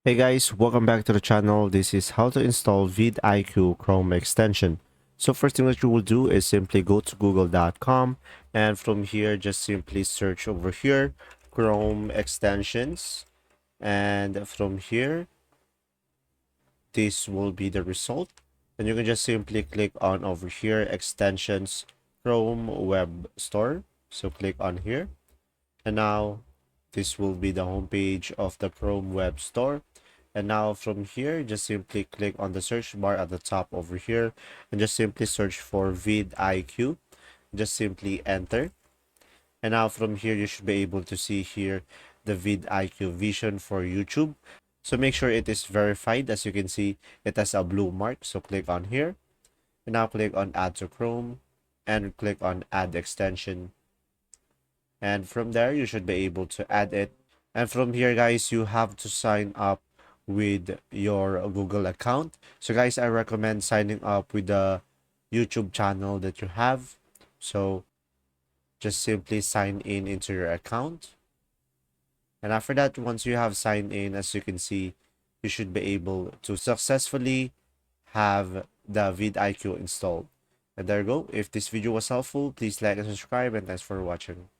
Hey guys, welcome back to the channel. This is how to install vidIQ Chrome extension. So first thing that you will do is simply go to google.com, and from here just simply search over here Chrome extensions, and from here this will be the result. And you can just simply click on over here extensions Chrome web store. So click on here, and now this will be the homepage of the Chrome web store. And now from here, just simply click on the search bar at the top over here and just simply search for vidIQ. Just simply enter. And now from here, you should be able to see here the vidIQ vision for YouTube. So make sure it is verified. As you can see, it has a blue mark. So click on here and now click on add to Chrome and click on add extension. And from there, you should be able to add it. And from here, guys, you have to sign up with your Google account. So guys, I recommend signing up with the YouTube channel that you have. So just simply sign in into your account. And after that, once you have signed in, as you can see, you should be able to successfully have the vidIQ installed. And there you go. If this video was helpful, please like and subscribe, and thanks for watching.